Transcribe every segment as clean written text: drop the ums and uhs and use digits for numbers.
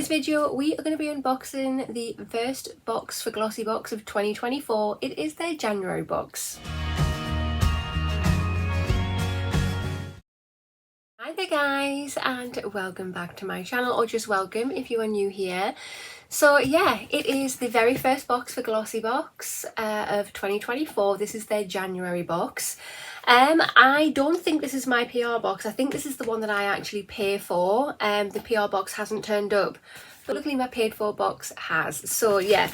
this video we are going to be unboxing the first box for Glossybox of 2024. It is their January box. Hi there guys, and welcome back to my channel, or just welcome if you are new here. So yeah, it is the very first box for Glossybox of 2024. This is their January box. I don't think this is my PR box. I think this is the one that I actually pay for. The PR box hasn't turned up, but luckily my paid for box has. So yeah,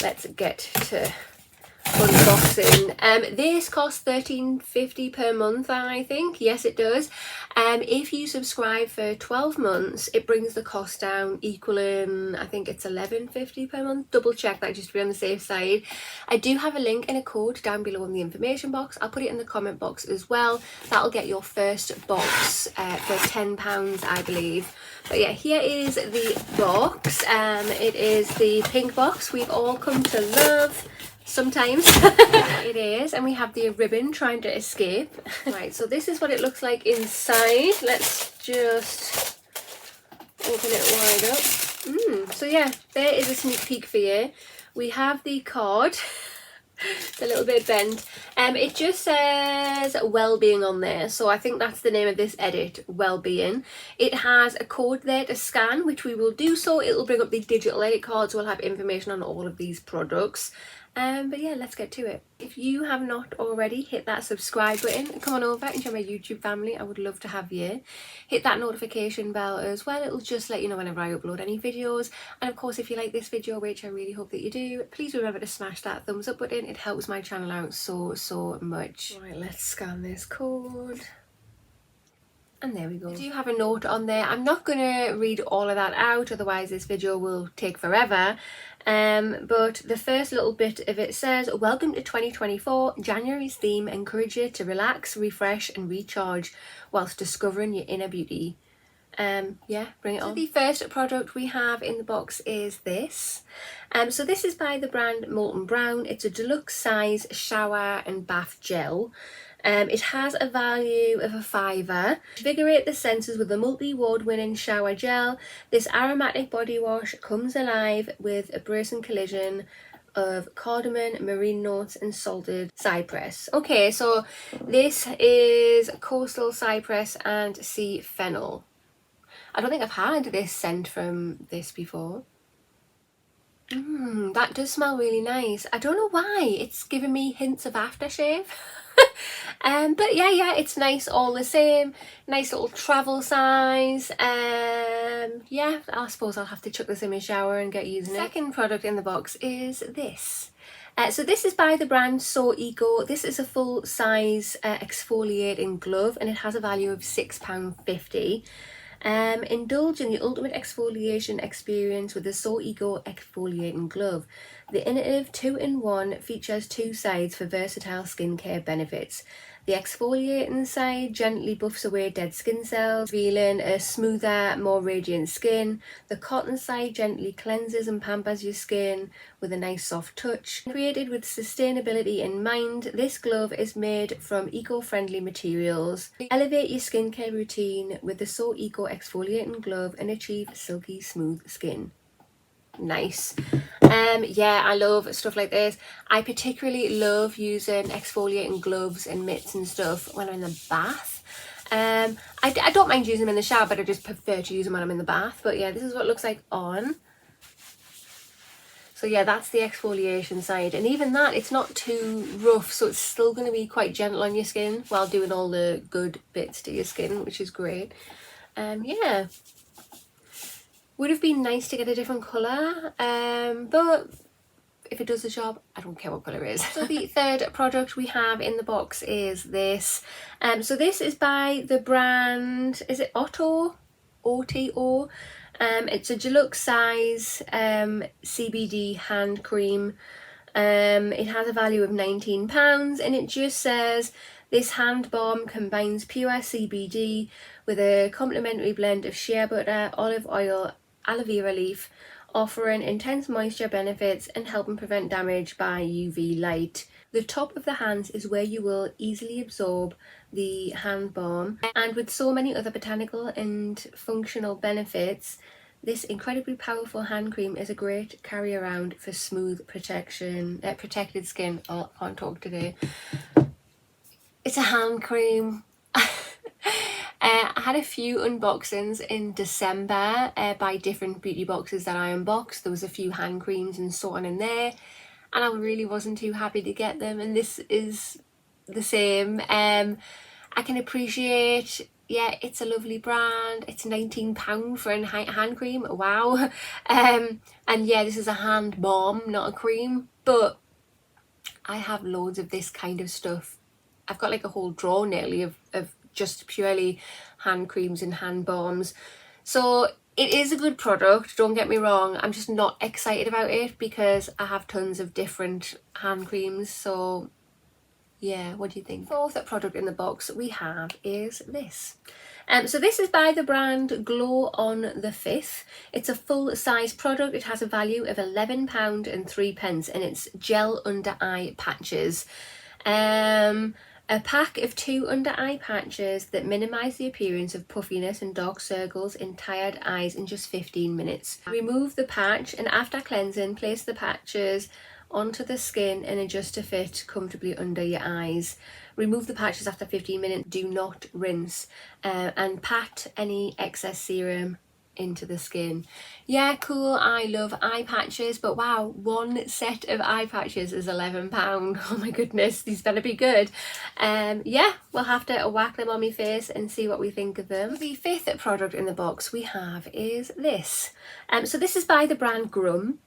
let's get to unboxing. This costs $13.50 per month, I think. Yes, it does. If you subscribe for 12 months, it brings the cost down, equaling, I think it's $11.50 per month. Double check that just to be on the safe side. I do have a link and a code down below in the information box. I'll put it in the comment box as well. That'll get your first box for £10, I believe. But yeah, here is the box. It is the pink box we've all come to love. Sometimes it is, and we have the ribbon trying to escape. Right, so this is what it looks like inside. Let's just open it wide up. So yeah, there is a sneak peek for you. We have the card. It's a little bit bent. It just says well-being on there, so I think that's the name of this edit, well-being. It has a code there to scan, which we will do so. It'll bring up the digital edit card, so we'll have information on all of these products. But yeah, let's get to it. If you have not already, hit that subscribe button. Come on over and join my YouTube family. I would love to have you. Hit that notification bell as well. It'll just let you know whenever I upload any videos. And of course, if you like this video, which I really hope that you do, please remember to smash that thumbs up button. It helps my channel out so much. Right, let's scan this code. And there we go. I do have a note on there. I'm not going to read all of that out, otherwise this video will take forever. But the first little bit of it says, welcome to 2024. January's theme encourages you to relax, refresh and recharge whilst discovering your inner beauty. Yeah, bring it on. So the first product we have in the box is this. So this is by the brand Molton Brown. It's a deluxe size shower and bath gel. It has a value of £5. Invigorate the senses with a multi-award winning shower gel. This aromatic body wash comes alive with a brazen collision of cardamom, marine notes and salted cypress. Okay, so this is coastal cypress and sea fennel. I don't think I've had this scent from this before. That does smell really nice. I don't know why, it's giving me hints of aftershave. But yeah, it's nice all the same. Nice little travel size. Yeah, I suppose I'll have to chuck this in my shower and get using it. Second product in the box is this. So this is by the brand So Eco. This is a full size exfoliating glove and it has a value of £6.50. Indulge in the ultimate exfoliation experience with the So Eco exfoliating glove. The innovative 2-in-1 features two sides for versatile skincare benefits. The exfoliating side gently buffs away dead skin cells, revealing a smoother, more radiant skin. The cotton side gently cleanses and pampers your skin with a nice soft touch. Created with sustainability in mind, this glove is made from eco-friendly materials. Elevate your skincare routine with the So Eco exfoliating glove and achieve silky smooth skin. Nice. Yeah, I love stuff like this. I particularly love using exfoliating gloves and mitts and stuff when I'm in the bath. I don't mind using them in the shower, but I just prefer to use them when I'm in the bath. But yeah, this is what it looks like on. So yeah, that's the exfoliation side, and even that, it's not too rough, so it's still going to be quite gentle on your skin while doing all the good bits to your skin, which is great. Yeah, would have been nice to get a different colour, but if it does the job, I don't care what colour it is. So the third product we have in the box is this. So this is by the brand, is it Otto? OTO? It's a deluxe size CBD hand cream. It has a value of £19 and it just says this hand balm combines pure CBD with a complementary blend of shea butter, olive oil, aloe vera leaf, offering intense moisture benefits and helping prevent damage by UV light. The top of the hands is where you will easily absorb the hand balm, and with so many other botanical and functional benefits, This incredibly powerful hand cream is a great carry around for smooth protected skin. Oh, I can't talk today. It's a hand cream. I had a few unboxings in December by different beauty boxes that I unboxed. There was a few hand creams and so on in there, and I really wasn't too happy to get them, and this is the same. I can appreciate, yeah, it's a lovely brand. It's £19 for a hand cream. Wow. And yeah, this is a hand balm, not a cream, but I have loads of this kind of stuff. I've got like a whole drawer nearly of just purely hand creams and hand balms. So it is a good product, don't get me wrong. I'm just not excited about it because I have tons of different hand creams. So yeah, what do you think? Fourth product in the box we have is this. So this is by the brand Glow on the 5th. It's a full size product. It has a value of £11.03 and it's gel under eye patches. A pack of 2 under eye patches that minimise the appearance of puffiness and dark circles in tired eyes in just 15 minutes. Remove the patch and after cleansing, place the patches onto the skin and adjust to fit comfortably under your eyes. Remove the patches after 15 minutes, do not rinse, and pat any excess serum into the skin. Yeah, cool, I love eye patches, but wow, one set of eye patches is £11. Oh my goodness, these better be good. Yeah, we'll have to whack them on my face and see what we think of them. The 5th product in the box we have is this. So this is by the brand Grum.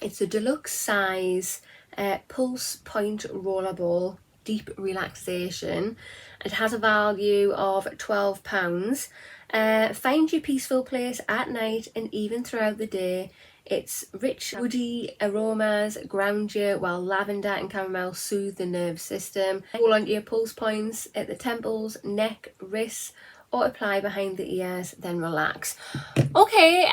It's a deluxe size pulse point rollerball deep relaxation. It has a value of £12. Find your peaceful place at night and even throughout the day. It's rich woody aromas ground you, while lavender and chamomile soothe the nervous system. Roll onto your pulse points at the temples, neck, wrists, or apply behind the ears, then relax. Okay,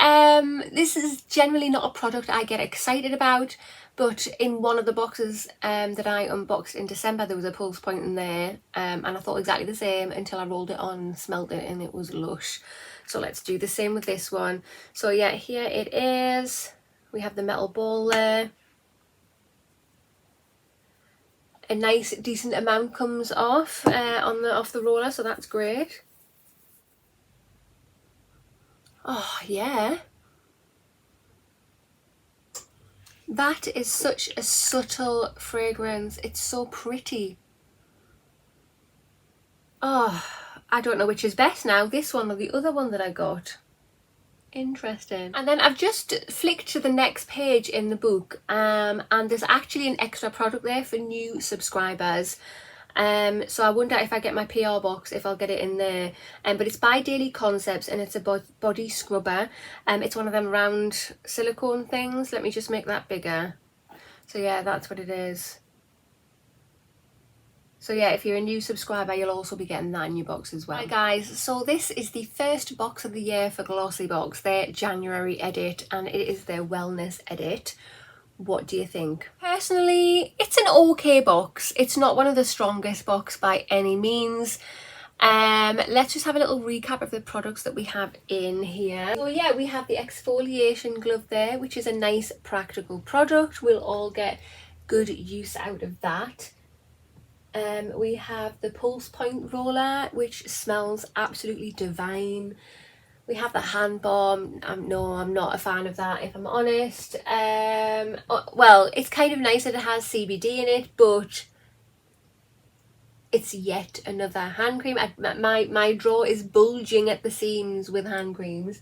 this is generally not a product I get excited about, but in one of the boxes that I unboxed in December, there was a pulse point in there, and I thought exactly the same until I rolled it on, smelled it, and it was lush. So let's do the same with this one. So yeah, here it is. We have the metal ball there. A nice decent amount comes off off the roller, so that's great. Oh yeah, that is such a subtle fragrance. It's so pretty. Oh, I don't know which is best now, this one or the other one that I got. Interesting. And then I've just flicked to the next page in the book, and there's actually an extra product there for new subscribers. So I wonder if I get my PR box, if I'll get it in there. But it's by Daily Concepts and it's a body scrubber. It's one of them round silicone things. Let me just make that bigger. So yeah, that's what it is. So yeah, if you're a new subscriber, you'll also be getting that in your box as well. Hi guys, so this is the first box of the year for Glossybox, their January edit, and it is their wellness edit. What do you think? Personally, it's an okay box. It's not one of the strongest box by any means. Let's just have a little recap of the products that we have in here. So yeah, we have the exfoliation glove there, which is a nice practical product. We'll all get good use out of that. We have the pulse point roller, which smells absolutely divine. We have the hand balm. No, I'm not a fan of that, if I'm honest. Well, it's kind of nice that it has CBD in it, but it's yet another hand cream. My drawer is bulging at the seams with hand creams.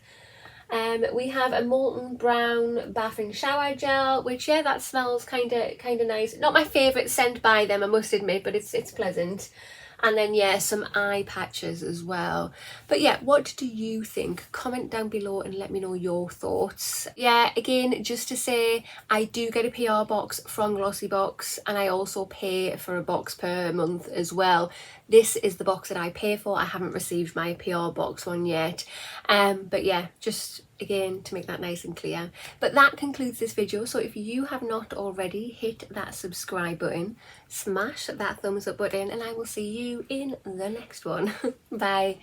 We have a Molton Brown bath and shower gel, which yeah, that smells kind of nice. Not my favourite scent by them, I must admit, but it's pleasant. And then yeah, some eye patches as well. But yeah, what do you think? Comment down below and let me know your thoughts. Yeah, again, just to say, I do get a PR box from Glossybox, and I also pay for a box per month as well. This is the box that I pay for. I haven't received my PR box one yet. But yeah, just again to make that nice and clear. But that concludes this video. So if you have not already, hit that subscribe button, smash that thumbs up button, and I will see you in the next one. Bye.